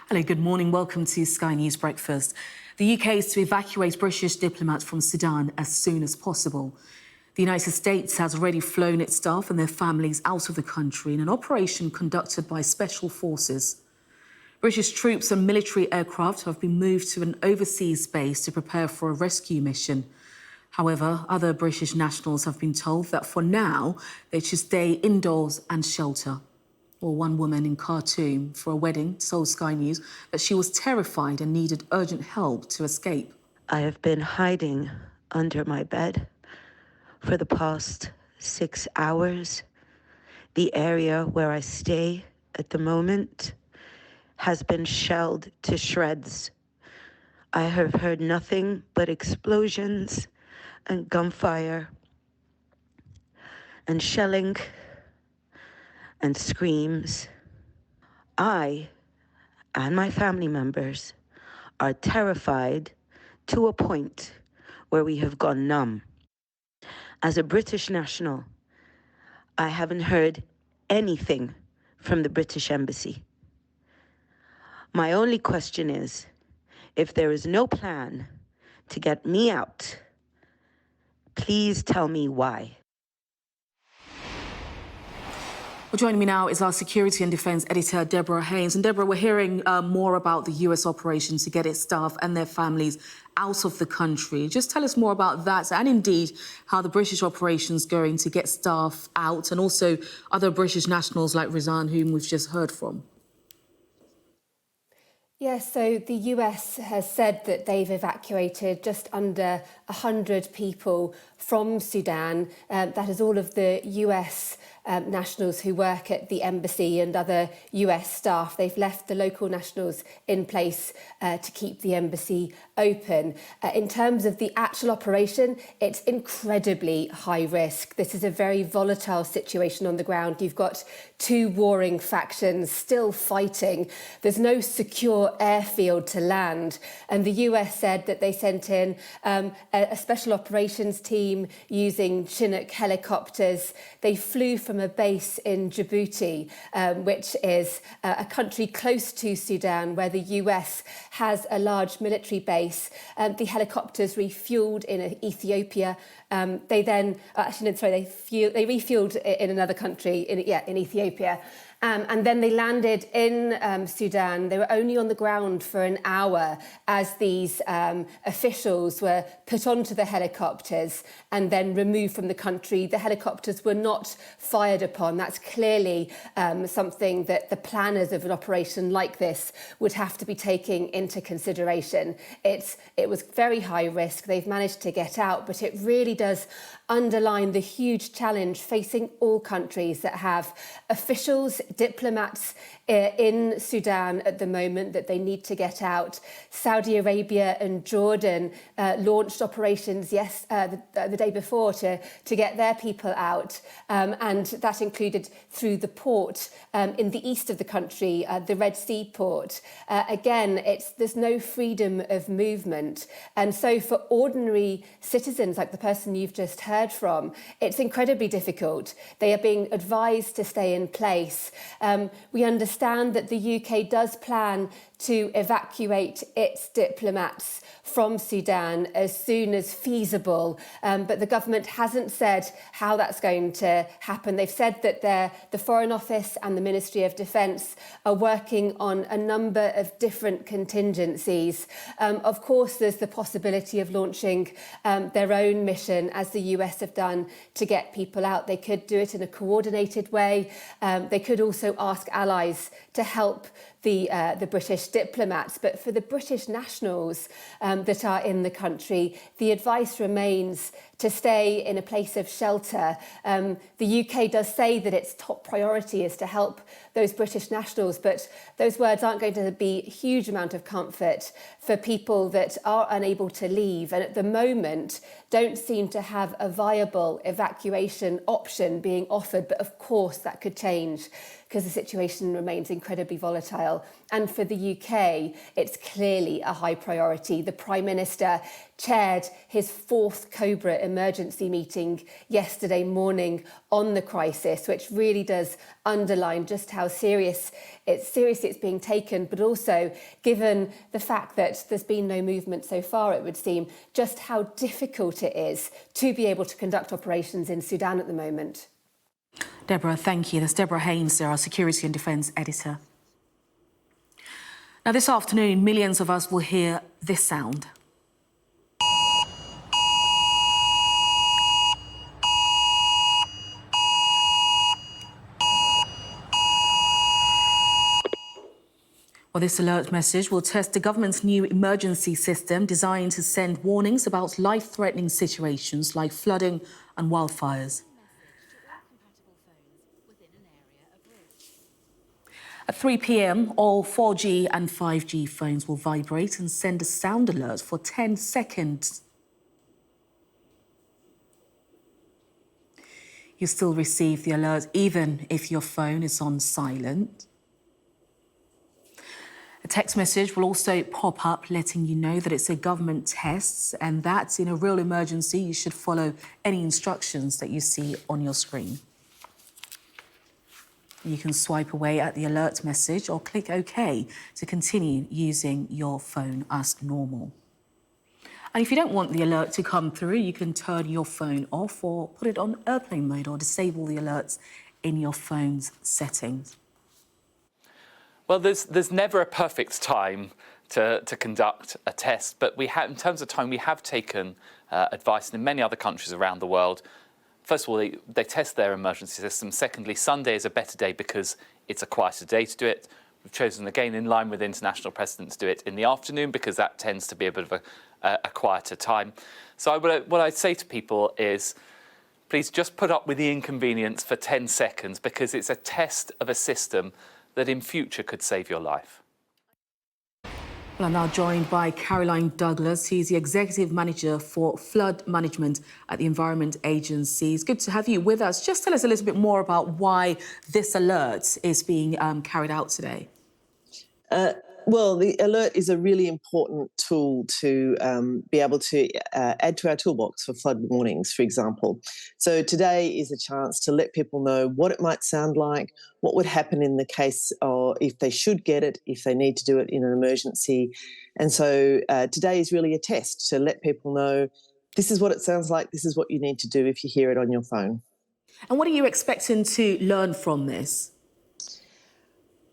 Hello, good morning. Welcome to Sky News Breakfast. The UK is to evacuate British diplomats from Sudan as soon as possible. The United States has already flown its staff and their families out of the country in an operation conducted by special forces. British troops and military aircraft have been moved to an overseas base to prepare for a rescue mission. However, other British nationals have been told that for now, they should stay indoors and shelter. Well, one woman in Khartoum for a wedding told Sky News that she was terrified and needed urgent help to escape. I have been hiding under my bed for the past 6 hours. The area where I stay at the moment has been shelled to shreds. I have heard nothing but explosions and gunfire and shelling and screams. I and my family members are terrified to a point where we have gone numb. As a British national, I haven't heard anything from the British Embassy. My only question is, if there is no plan to get me out, please tell me why. Well, joining me now is our security and defence editor, Deborah Haynes. And Deborah, we're hearing more about the US operation to get its staff and their families out of the country. Just tell us more about that and indeed how the British operation is going to get staff out and also other British nationals like Rizan, whom we've just heard from. Yes, so the US has said that they've evacuated just under 100 people from Sudan. That is all of the US nationals who work at the embassy and other US staff. They've left the local nationals in place to keep the embassy open. In terms of the actual operation, it's incredibly high risk. This is a very volatile situation on the ground. You've got two warring factions still fighting. There's no secure airfield to land. And the US said that they sent in a special operations team using Chinook helicopters. They flew from a base in Djibouti, which is a country close to Sudan, where the US has a large military base. The helicopters refueled in Ethiopia. They then, they refueled in another country, in Ethiopia. And then they landed in Sudan. They were only on the ground for an hour as these officials were put onto the helicopters and then removed from the country. The helicopters were not fired upon. That's clearly something that the planners of an operation like this would have to be taking into consideration. It was very high risk. They've managed to get out, but it really does underline the huge challenge facing all countries that have officials, diplomats in Sudan at the moment that they need to get out. Saudi Arabia and Jordan launched operations the day before to get their people out, and that included through the port in the east of the country, the Red Sea port. Again, there's no freedom of movement, and so for ordinary citizens like the person you've just heard from, it's incredibly difficult. They are being advised to stay in place. We understand that the UK does plan to evacuate its diplomats from Sudan as soon as feasible, but the government hasn't said how that's going to happen. They've said that the Foreign Office and the Ministry of Defence are working on a number of different contingencies. Of course, there's the possibility of launching their own mission, as the US have done, to get people out. They could do it in a coordinated way. They could also ask allies to help the British diplomats. But for the British nationals that are in the country, the advice remains to stay in a place of shelter. The UK does say that its top priority is to help those British nationals, but those words aren't going to be a huge amount of comfort for people that are unable to leave and at the moment don't seem to have a viable evacuation option being offered, but of course that could change. because the situation remains incredibly volatile. And for the UK, it's clearly a high priority. The Prime Minister chaired his 4th Cobra emergency meeting yesterday morning on the crisis, which really does underline just how seriously it's being taken, but also, given the fact that there's been no movement so far, it would seem, just how difficult it is to be able to conduct operations in Sudan at the moment. Deborah, thank you. That's Deborah Haynes, our Security and Defence Editor. Now, this afternoon, millions of us will hear this sound. Well, this alert message will test the government's new emergency system designed to send warnings about life-threatening situations like flooding and wildfires. At 3 p.m, all 4G and 5G phones will vibrate and send a sound alert for 10 seconds. You still receive the alert even if your phone is on silent. A text message will also pop up letting you know that it's a government test and that in a real emergency you should follow any instructions that you see on your screen. You can swipe away at the alert message or click OK to continue using your phone as normal. And if you don't want the alert to come through, you can turn your phone off or put it on airplane mode or disable the alerts in your phone's settings. Well, there's never a perfect time to conduct a test, but in terms of time, we have taken advice in many other countries around the world. First of all, they test their emergency system. Secondly, Sunday is a better day because it's a quieter day to do it. We've chosen, again, in line with international precedent, to do it in the afternoon because that tends to be a bit of a quieter time. So what I'd say to people is, please just put up with the inconvenience for 10 seconds because it's a test of a system that in future could save your life. Well, I'm now joined by Caroline Douglas, who's the Executive Manager for Flood Management at the Environment Agency. It's good to have you with us. Just tell us a little bit more about why this alert is being carried out today. Well, the alert is a really important tool to be able to add to our toolbox for flood warnings, for example. So today is a chance to let people know what it might sound like, what would happen in the case or if they should get it, if they need to do it in an emergency. And so today is really a test to let people know this is what it sounds like, this is what you need to do if you hear it on your phone. And what are you expecting to learn from this?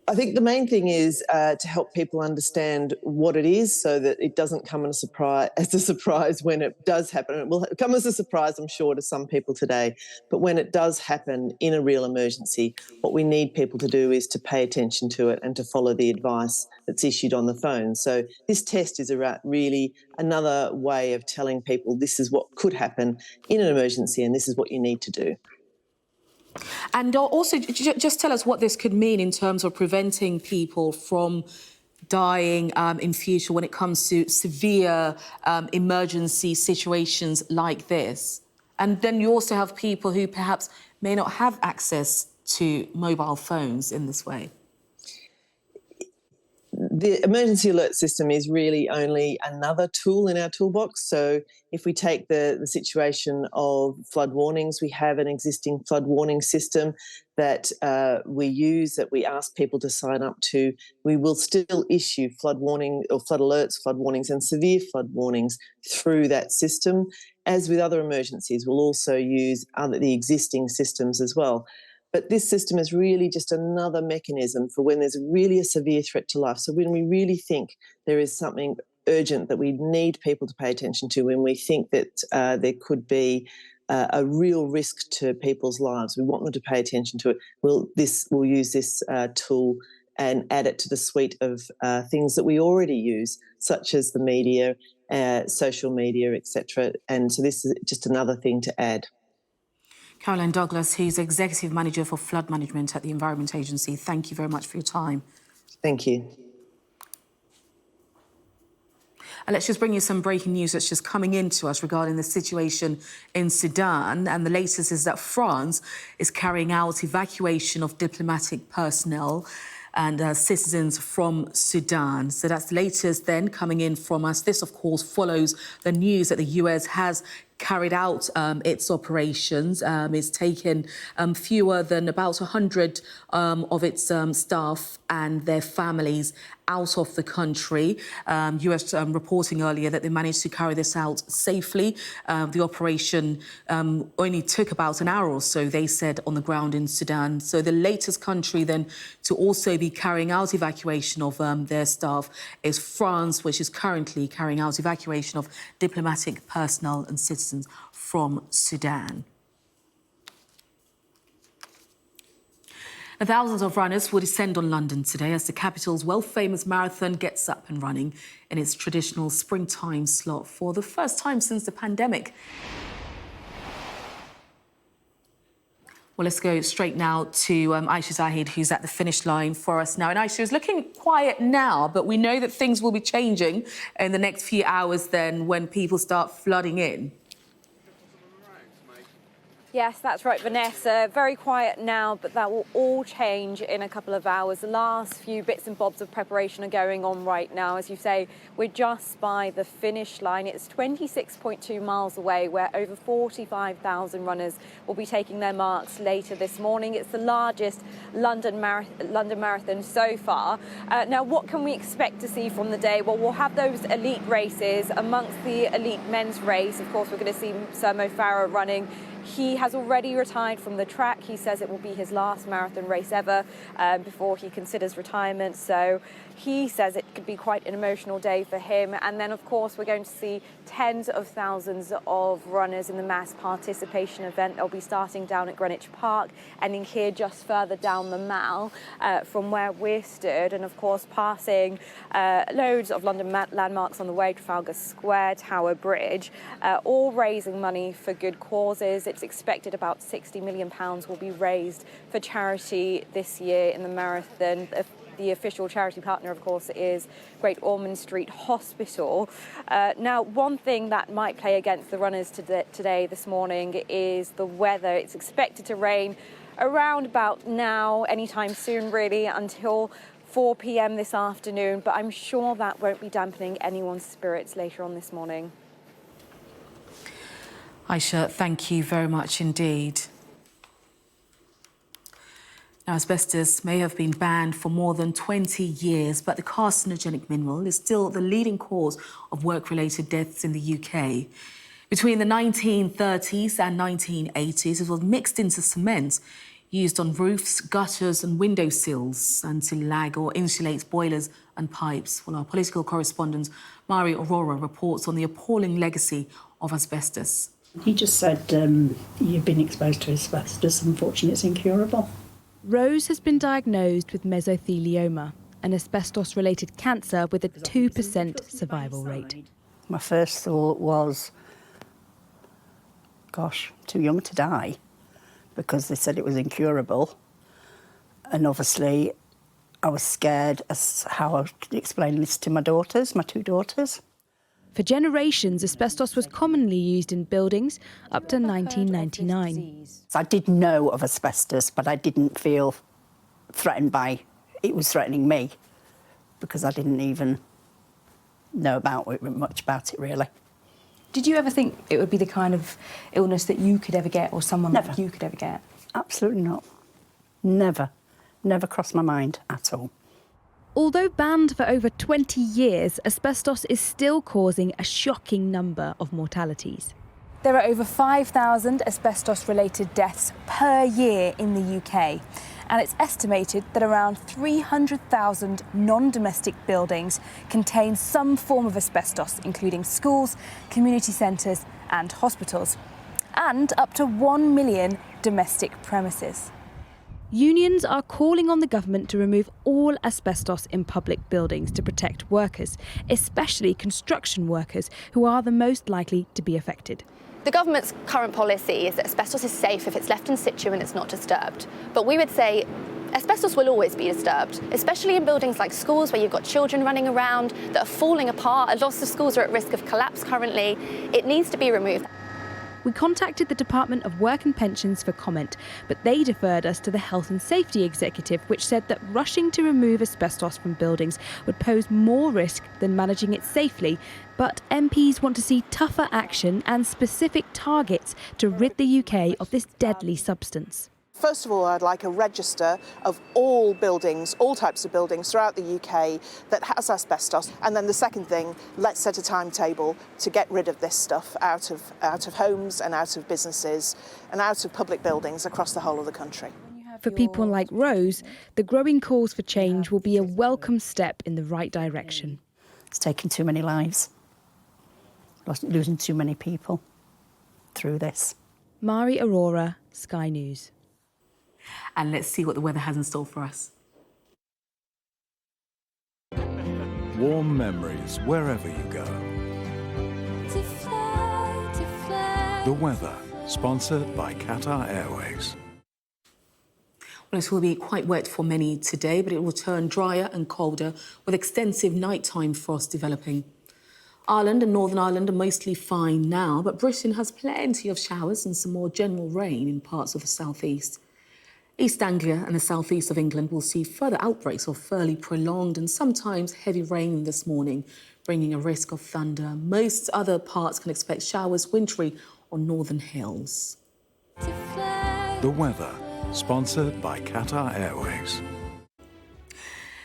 I think the main thing is to help people understand what it is so that it doesn't come as a surprise when it does happen. It will come as a surprise, I'm sure, to some people today. But when it does happen in a real emergency, what we need people to do is to pay attention to it and to follow the advice that's issued on the phone. So this test is really another way of telling people this is what could happen in an emergency and this is what you need to do. And also, just tell us what this could mean in terms of preventing people from dying in future when it comes to severe emergency situations like this. And then you also have people who perhaps may not have access to mobile phones in this way. The emergency alert system is really only another tool in our toolbox. So if we take the situation of flood warnings, we have an existing flood warning system that we use, that we ask people to sign up to. We will still issue flood warning or flood alerts, flood warnings and severe flood warnings through that system. As with other emergencies, we'll also use the existing systems as well. But this system is really just another mechanism for when there's really a severe threat to life. So when we really think there is something urgent that we need people to pay attention to, when we think that there could be a real risk to people's lives, we want them to pay attention to it. We'll use this tool and add it to the suite of things that we already use, such as the media, social media, etc. And so this is just another thing to add. Caroline Douglas, who's Executive Manager for Flood Management at the Environment Agency, thank you very much for your time. Thank you. And let's just bring you some breaking news that's just coming into us regarding the situation in Sudan. And the latest is that France is carrying out evacuation of diplomatic personnel and citizens from Sudan. So that's the latest then coming in from us. This, of course, follows the news that the US has carried out its operations. It's taken fewer than about 100 of its staff and their families out of the country. US reporting earlier that they managed to carry this out safely. The operation only took about an hour or so, they said, on the ground in Sudan. So the latest country then to also be carrying out evacuation of their staff is France, which is currently carrying out evacuation of diplomatic personnel and citizens from Sudan. Now, thousands of runners will descend on London today as the capital's world-famous marathon gets up and running in its traditional springtime slot for the first time since the pandemic. Well, let's go straight now to Aisha Zahid, who's at the finish line for us now. And Aisha is looking quiet now, but we know that things will be changing in the next few hours then when people start flooding in. Yes, that's right, Vanessa. Very quiet now, but that will all change in a couple of hours. The last few bits and bobs of preparation are going on right now. As you say, we're just by the finish line. It's 26.2 miles away, where over 45,000 runners will be taking their marks later this morning. It's the largest London marathon so far. Now, what can we expect to see from the day? Well, we'll have those elite races. Amongst the elite men's race, of course, we're going to see Sir Mo Farah running. He has already retired from the track. He says it will be his last marathon race ever before he considers retirement. So he says it could be quite an emotional day for him. And then, of course, we're going to see tens of thousands of runners in the mass participation event. They'll be starting down at Greenwich Park, ending here just further down the Mall from where we're stood. And, of course, passing loads of London landmarks on the way, Trafalgar Square, Tower Bridge, all raising money for good causes. It's expected about £60 million will be raised for charity this year in the marathon. The official charity partner, of course, is Great Ormond Street Hospital. Now, one thing that might play against the runners today, this morning, is the weather. It's expected to rain around about now, anytime soon, really, until 4 p.m. this afternoon. But I'm sure that won't be dampening anyone's spirits later on this morning. Aisha, thank you very much indeed. Now, asbestos may have been banned for more than 20 years, but the carcinogenic mineral is still the leading cause of work-related deaths in the UK. Between the 1930s and 1980s, it was mixed into cement, used on roofs, gutters and windowsills, and to lag or insulate boilers and pipes. Well, our political correspondent, Mari Aurora, reports on the appalling legacy of asbestos. He just said, you've been exposed to asbestos, unfortunately it's incurable. Rose has been diagnosed with mesothelioma, an asbestos-related cancer with a 2% survival rate. My first thought was, gosh, too young to die, because they said it was incurable. And obviously I was scared as how I would explain this to my daughters, my two daughters. For generations, asbestos was commonly used in buildings up to 1999. I did know of asbestos, but I didn't feel threatened by it was threatening me, because I didn't even know much about it, really. Did you ever think it would be the kind of illness that you could ever get, or someone like you could ever get? Absolutely not. Never. Never crossed my mind at all. Although banned for over 20 years, asbestos is still causing a shocking number of mortalities. There are over 5,000 asbestos-related deaths per year in the UK, and it's estimated that around 300,000 non-domestic buildings contain some form of asbestos, including schools, community centres and hospitals, and up to 1 million domestic premises. Unions are calling on the government to remove all asbestos in public buildings to protect workers, especially construction workers, who are the most likely to be affected. The government's current policy is that asbestos is safe if it's left in situ and it's not disturbed. But we would say Asbestos will always be disturbed, especially in buildings like schools where you've got children running around that are falling apart. Lots of schools are at risk of collapse currently. It needs to be removed. We contacted the Department of Work and Pensions for comment, but they deferred us to the Health and Safety Executive, which said that rushing to remove asbestos from buildings would pose more risk than managing it safely. But MPs want to see tougher action and specific targets to rid the UK of this deadly substance. First of all, I'd like a register of all buildings, all types of buildings throughout the UK that has asbestos. And then the second thing, let's set a timetable to get rid of this stuff out of homes and out of businesses and out of public buildings across the whole of the country. For people like Rose, the growing calls for change will be a welcome step in the right direction. It's taken too many lives, losing too many people through this. Mari Aurora, Sky News. And let's see what the weather has in store for us. Warm memories wherever you go. The weather, sponsored by Qatar Airways. Well, it will be quite wet for many today, but it will turn drier and colder with extensive nighttime frost developing. Ireland and Northern Ireland are mostly fine now, but Britain has plenty of showers and some more general rain in parts of the southeast. East Anglia and the southeast of England will see further outbreaks of fairly prolonged and sometimes heavy rain this morning, bringing a risk of thunder. Most other parts can expect showers wintry on northern hills. The weather, sponsored by Qatar Airways.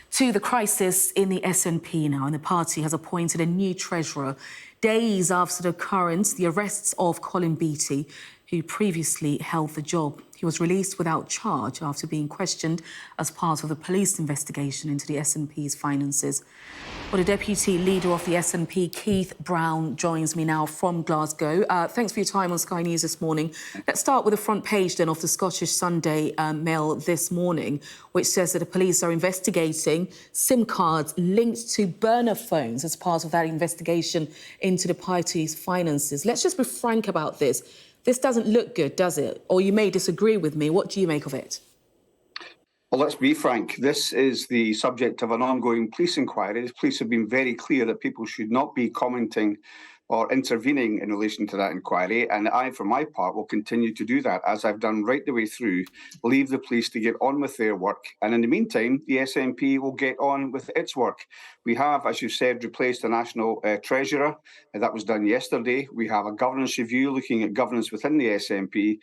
To the crisis in the SNP now, and the party has appointed a new treasurer. Days after the occurrence, the arrests of Colin Beattie, who previously held the job. He was released without charge after being questioned as part of the police investigation into the SNP's finances. Well, the deputy leader of the SNP, Keith Brown, joins me now from Glasgow. Thanks for your time on Sky News this morning. Let's start with the front page then of the Scottish Sunday Mail this morning, which says that the police are investigating SIM cards linked to burner phones as part of that investigation into the party's finances. Let's just be frank about this. This doesn't look good, does it? Or you may disagree with me. What do you make of it? Well, let's be frank. This is the subject of an ongoing police inquiry. The police have been very clear that people should not be commenting or intervening in relation to that inquiry. And I, for my part, will continue to do that, as I've done right the way through, leave the police to get on with their work. And in the meantime, the SNP will get on with its work. We have, as you said, replaced a national treasurer. That was done yesterday. We have a governance review looking at governance within the SNP.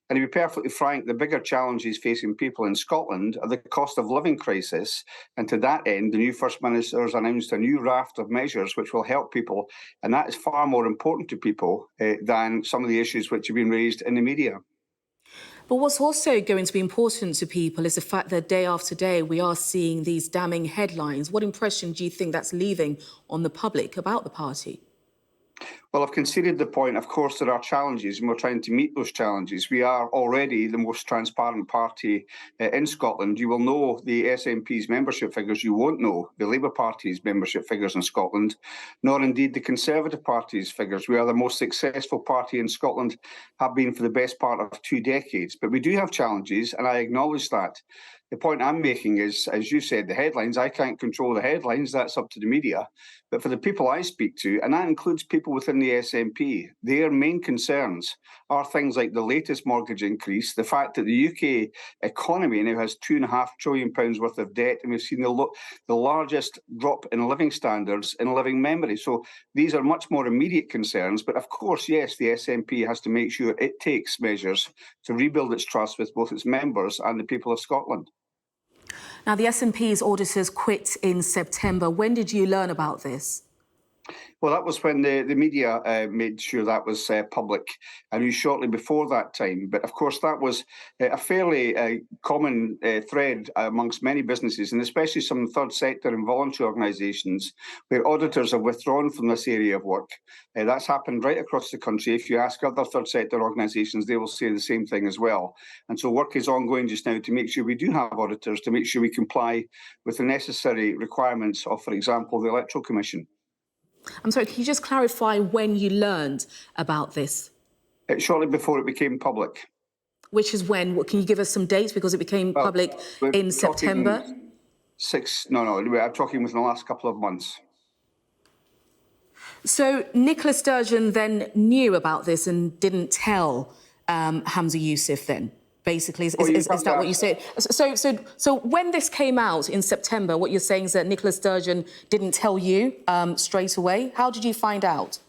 And to be perfectly frank, the bigger challenges facing people in Scotland are the cost of living crisis. And to that end, the new First Minister has announced a new raft of measures which will help people. And that is far more important to people than some of the issues which have been raised in the media. But what's also going to be important to people is the fact that day after day we are seeing these damning headlines. What impression do you think that's leaving on the public about the party? Well, I've conceded the point. Of course, there are challenges, and we're trying to meet those challenges. We are already the most transparent party in Scotland. You will know the SNP's membership figures. You won't know the Labour Party's membership figures in Scotland, nor indeed the Conservative Party's figures. We are the most successful party in Scotland, have been for the best part of 2 decades. But we do have challenges, and I acknowledge that. The point I'm making is, as you said, the headlines. I can't control the headlines. That's up to the media. But for the people I speak to, and that includes people within the SNP, their main concerns are things like the latest mortgage increase, the fact that the UK economy now has £2.5 trillion worth of debt, and we've seen the largest drop in living standards in living memory. So these are much more immediate concerns. But of course, yes, the SNP has to make sure it takes measures to rebuild its trust with both its members and the people of Scotland. Now, the SNP's auditors quit in September. When did you learn about this? Well, that was when the media made sure that was public. I knew shortly before that time. But of course, that was a fairly common thread amongst many businesses, and especially some third sector and voluntary organisations, where auditors have withdrawn from this area of work. That's happened right across the country. If you ask other third sector organisations, they will say the same thing as well. And so work is ongoing just now to make sure we do have auditors, to make sure we comply with the necessary requirements of, for example, the Electoral Commission. I'm sorry, can you just clarify when you learned about this? Shortly before it became public. which is when? Can you give us some dates? Because it became public in September. I'm talking within the last couple of months. So Nicola Sturgeon then knew about this and didn't tell Hamza Yusuf then, basically? Is that what you said? So when this came out in September, what you're saying is that Nicola Sturgeon didn't tell you straight away. How did you find out?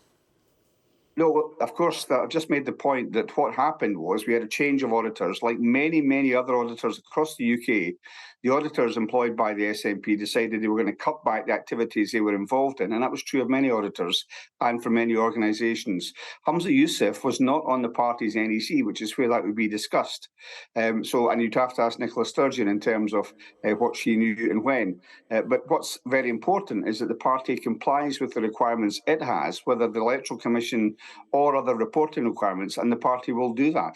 No, of course, I've just made the point that what happened was we had a change of auditors. Like many, many other auditors across the UK, the auditors employed by the SNP decided they were going to cut back the activities they were involved in, and that was true of many auditors and for many organisations. Hamza Yusuf was not on the party's NEC, which is where that would be discussed. And you'd have to ask Nicola Sturgeon in terms of what she knew and when. But what's very important is that the party complies with the requirements it has, whether the Electoral Commission or other reporting requirements, and the party will do that.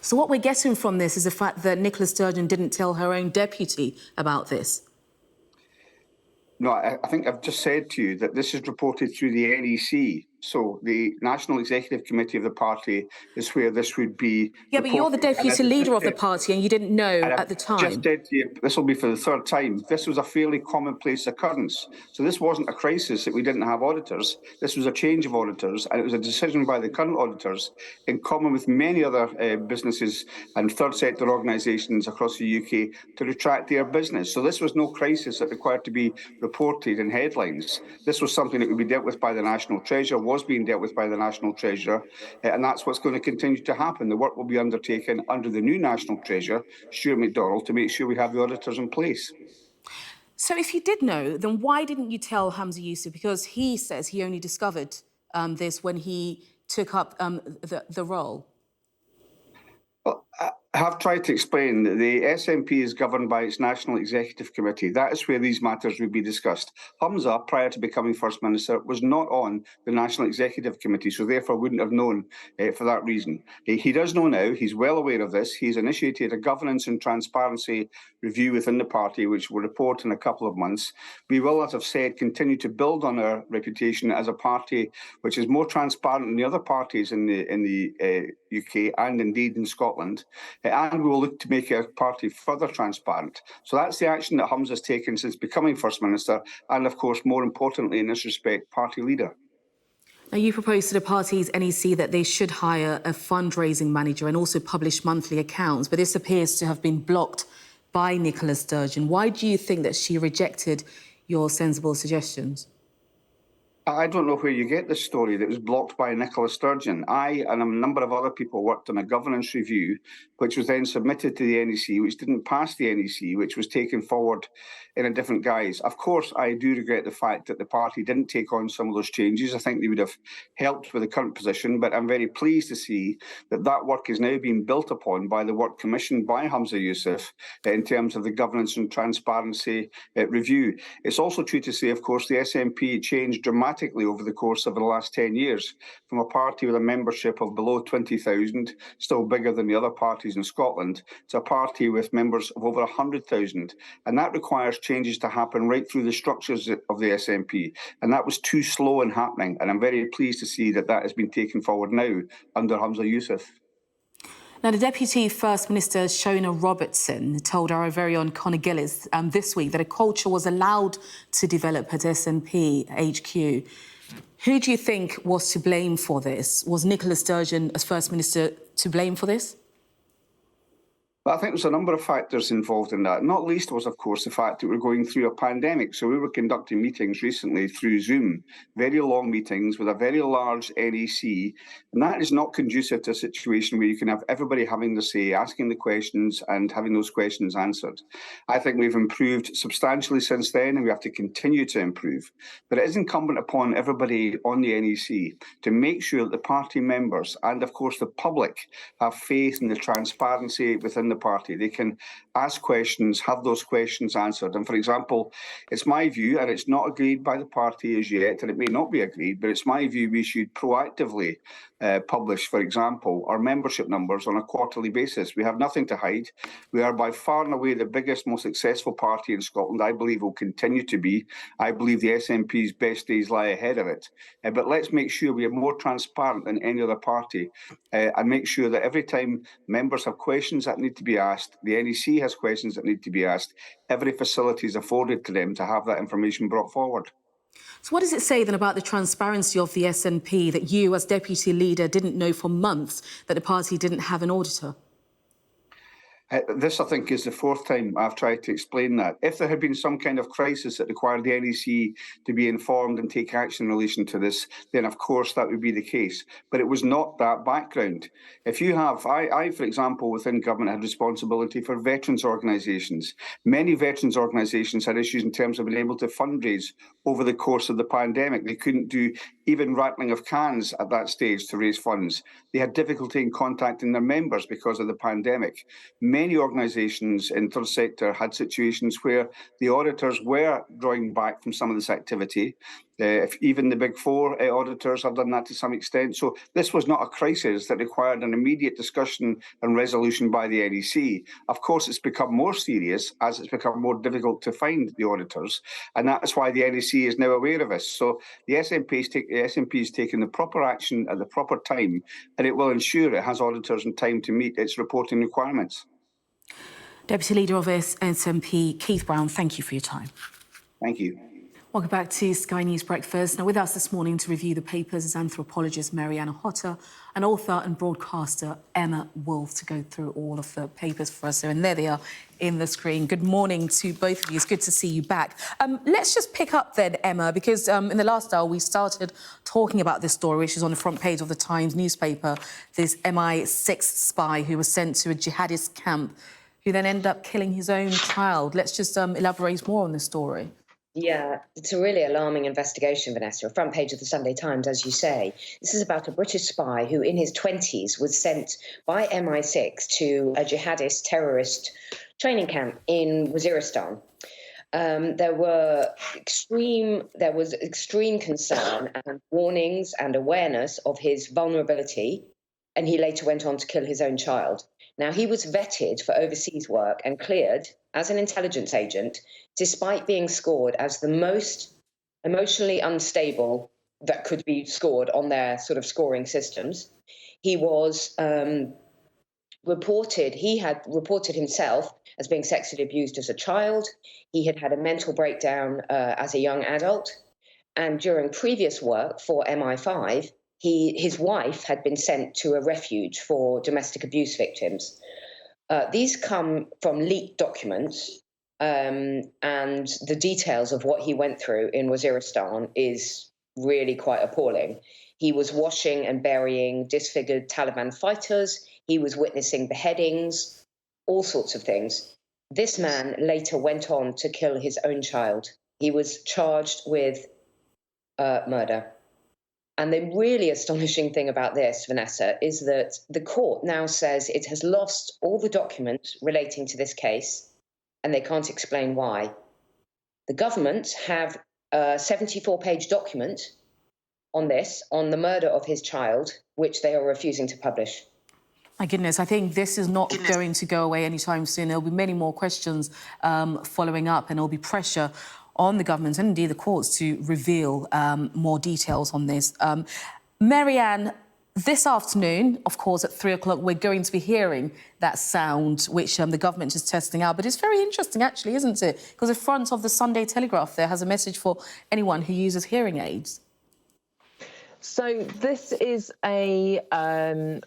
So what we're getting from this is the fact that Nicola Sturgeon didn't tell her own deputy about this. No, I think I've just said to you that this is reported through the NEC. So the National Executive Committee of the party is where this would be. Yeah, but you're the deputy leader of the party and you didn't know at the time. I just said to you, this will be for the third time. This was a fairly commonplace occurrence. So this wasn't a crisis that we didn't have auditors. This was a change of auditors, and it was a decision by the current auditors, in common with many other businesses and third sector organisations across the UK, to retract their business. So this was no crisis that required to be reported in headlines. This was something that would be dealt with by the National Treasurer, was being dealt with by the National Treasurer, and that's what's going to continue to happen. The work will be undertaken under the new National Treasurer, Stuart McDonald, to make sure we have the auditors in place. So if you did know, then why didn't you tell Hamza Yusuf? Because he says he only discovered this when he took up the role. Well, I have tried to explain that the SNP is governed by its National Executive Committee. That is where these matters would be discussed. Hamza, prior to becoming First Minister, was not on the National Executive Committee, so therefore wouldn't have known for that reason. He does know now. He's well aware of this. He's initiated a governance and transparency review within the party, which will report in a couple of months. We will, as I've said, continue to build on our reputation as a party which is more transparent than the other parties in the UK and indeed in Scotland. And we will look to make our party further transparent. So that's the action that Hamza has taken since becoming First Minister and, of course, more importantly in this respect, party leader. Now, you proposed to the party's NEC that they should hire a fundraising manager and also publish monthly accounts, but this appears to have been blocked by Nicola Sturgeon. Why do you think that she rejected your sensible suggestions? I don't know where you get this story that was blocked by Nicola Sturgeon. I and a number of other people worked on a governance review, which was then submitted to the NEC, which didn't pass the NEC, which was taken forward in a different guise. Of course, I do regret the fact that the party didn't take on some of those changes. I think they would have helped with the current position, but I'm very pleased to see that that work is now being built upon by the work commissioned by Hamza Yusuf in terms of the governance and transparency review. It's also true to say, of course, the SNP changed dramatically over the course of the last 10 years, from a party with a membership of below 20,000, still bigger than the other parties in Scotland, to a party with members of over 100,000. And that requires changes to happen right through the structures of the SNP. And that was too slow in happening. And I'm very pleased to see that that has been taken forward now under Hamza Yusuf. Now, the Deputy First Minister, Shona Robertson, told our very own Conor Gillis this week that a culture was allowed to develop at SNP HQ. Who do you think was to blame for this? Was Nicola Sturgeon, as First Minister, to blame for this? But I think there's a number of factors involved in that. Not least was, of course, the fact that we're going through a pandemic. So we were conducting meetings recently through Zoom, very long meetings with a very large NEC. And that is not conducive to a situation where you can have everybody having the say, asking the questions and having those questions answered. I think we've improved substantially since then, and we have to continue to improve. But it is incumbent upon everybody on the NEC to make sure that the party members and, of course, the public have faith in the transparency within the party. They can ask questions, have those questions answered. And for example, it's my view, and it's not agreed by the party as yet, and it may not be agreed, but it's my view we should proactively publish, for example, our membership numbers on a quarterly basis. We have nothing to hide. We are by far and away the biggest, most successful party in Scotland. I believe will continue to be. I believe the SNP's best days lie ahead of it. But let's make sure we are more transparent than any other party and make sure that every time members have questions that need to be asked, the NEC has questions that need to be asked, every facility is afforded to them to have that information brought forward. So what does it say then about the transparency of the SNP that you as deputy leader didn't know for months that the party didn't have an auditor? This, I think, is the fourth time I've tried to explain that. If there had been some kind of crisis that required the NEC to be informed and take action in relation to this, then of course that would be the case. But it was not that background. If you have, I, for example, within government had responsibility for veterans organisations. Many veterans organisations had issues in terms of being able to fundraise over the course of the pandemic. They couldn't do even rattling of cans at that stage to raise funds. They had difficulty in contacting their members because of the pandemic. Many organisations in the third sector had situations where the auditors were drawing back from some of this activity. If even the Big Four auditors have done that to some extent. So this was not a crisis that required an immediate discussion and resolution by the NEC. Of course, it's become more serious as it's become more difficult to find the auditors. And that's why the NEC is now aware of this. So the SNP is taking the proper action at the proper time, and it will ensure it has auditors in time to meet its reporting requirements. Deputy Leader of SNP, Keith Brown, thank you for your time. Thank you. Welcome back to Sky News Breakfast. Now, with us this morning to review the papers is anthropologist Mariana Hotter and author and broadcaster Emma Wolfe to go through all of the papers for us. And there they are in the screen. Good morning to both of you. It's good to see you back. Let's just pick up then, Emma, because in the last hour we started talking about this story, which is on the front page of the Times newspaper, this MI6 spy who was sent to a jihadist camp who then ended up killing his own child. Let's just elaborate more on this story. Yeah, it's a really alarming investigation, Vanessa. A front page of the Sunday Times, as you say. This is about a British spy who, in his 20s, was sent by MI6 to a jihadist terrorist training camp in Waziristan. There was extreme concern and warnings and awareness of his vulnerability, and he later went on to kill his own child. Now, he was vetted for overseas work and cleared as an intelligence agent, despite being scored as the most emotionally unstable that could be scored on their sort of scoring systems. He was he had reported himself as being sexually abused as a child. He had had a mental breakdown as a young adult. And during previous work for MI5, his wife had been sent to a refuge for domestic abuse victims. These come from leaked documents, and the details of what he went through in Waziristan is really quite appalling. He was washing and burying disfigured Taliban fighters. He was witnessing beheadings, all sorts of things. This man later went on to kill his own child. He was charged with murder. And the really astonishing thing about this, Vanessa, is that the court now says it has lost all the documents relating to this case, and they can't explain why. The government have a 74-page document on this, on the murder of his child, which they are refusing to publish. My goodness, I think this is not going to go away anytime soon. There'll be many more questions following up, and there'll be pressure on the government and indeed the courts to reveal more details on this. Marianne, this afternoon, of course, at 3 o'clock, we're going to be hearing that sound which the government is testing out. But it's very interesting, actually, isn't it? Because the front of the Sunday Telegraph there has a message for anyone who uses hearing aids. So this is a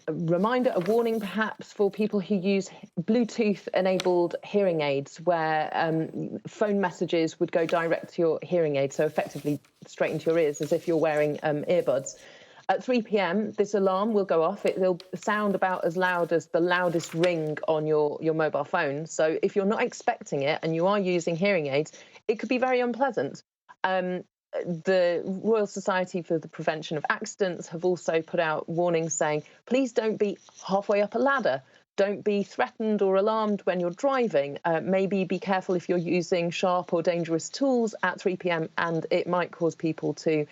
reminder, a warning perhaps for people who use Bluetooth-enabled hearing aids where phone messages would go direct to your hearing aid, so effectively straight into your ears as if you're wearing earbuds. At 3 p.m, this alarm will go off. It'll sound about as loud as the loudest ring on your mobile phone. So if you're not expecting it and you are using hearing aids, it could be very unpleasant. The Royal Society for the Prevention of Accidents have also put out warnings saying, please don't be halfway up a ladder don't be threatened or alarmed when you're driving. Maybe be careful if you're using sharp or dangerous tools at 3 p.m. and it might cause people to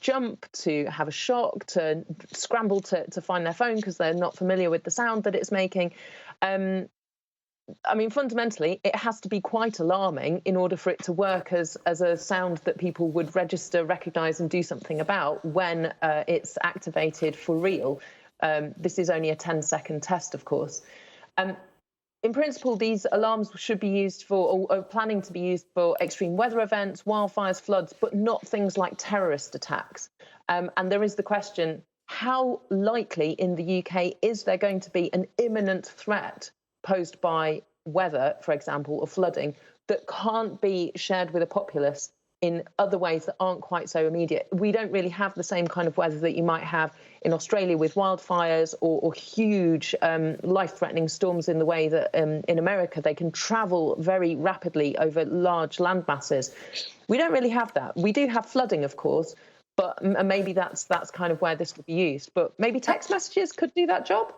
jump, to have a shock, to scramble to find their phone because they're not familiar with the sound that it's making. I mean, fundamentally, it has to be quite alarming in order for it to work as a sound that people would register, recognise and do something about when it's activated for real. This is only a 10-second test, of course. In principle, these alarms should be used for, or planning to be used for, extreme weather events, wildfires, floods, but not things like terrorist attacks. And there is the question, how likely in the UK is there going to be an imminent threat posed by weather, for example, or flooding, that can't be shared with a populace in other ways that aren't quite so immediate? We don't really have the same kind of weather that you might have in Australia with wildfires or huge life-threatening storms in the way that in America they can travel very rapidly over large land masses. We don't really have that. We do have flooding, of course, but maybe that's kind of where this would be used. But maybe text messages could do that job.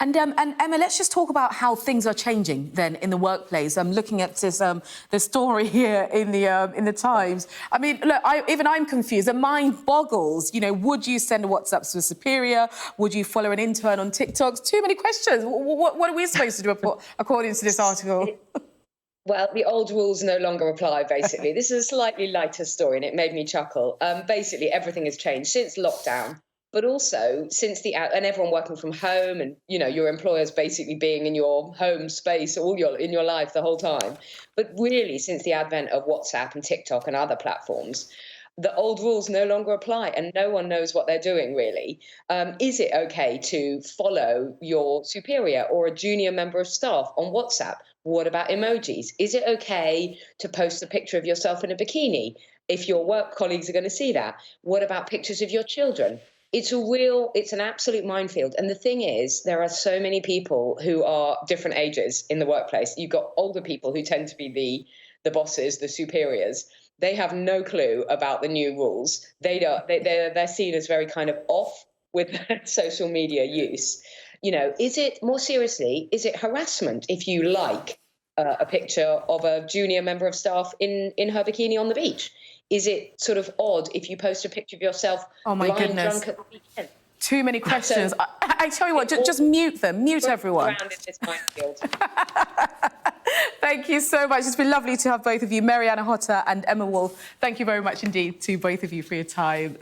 And Emma, let's just talk about how things are changing then in the workplace. I'm looking at this the story here in the Times. I mean, look, even I'm confused. The mind boggles. You know, would you send a WhatsApp to a superior? Would you follow an intern on TikTok? Too many questions. What are we supposed to do according to this article? Well, the old rules no longer apply, basically. This is a slightly lighter story, and it made me chuckle. Basically, everything has changed since lockdown, but also since and everyone working from home, and your employers basically being in your home space in your life the whole time. But really, since the advent of WhatsApp and TikTok and other platforms, the old rules no longer apply, and no one knows what they're doing, really. Is it okay to follow your superior or a junior member of staff on WhatsApp? What about emojis? Is it okay to post a picture of yourself in a bikini if your work colleagues are going to see that? What about pictures of your children? It's an absolute minefield. And the thing is, there are so many people who are different ages in the workplace. You've got older people who tend to be the bosses, the superiors. They have no clue about the new rules. They're seen as very kind of off with social media use. Is it, more seriously, is it harassment if you like a picture of a junior member of staff in her bikini on the beach? Is it sort of odd if you post a picture of yourself lying drunk at the weekend? Too many questions. I tell you what, just mute them. Mute everyone. Around in this minefield. Thank you so much. It's been lovely to have both of you, Mariana Hotta and Emma Wolf. Thank you very much indeed to both of you for your time.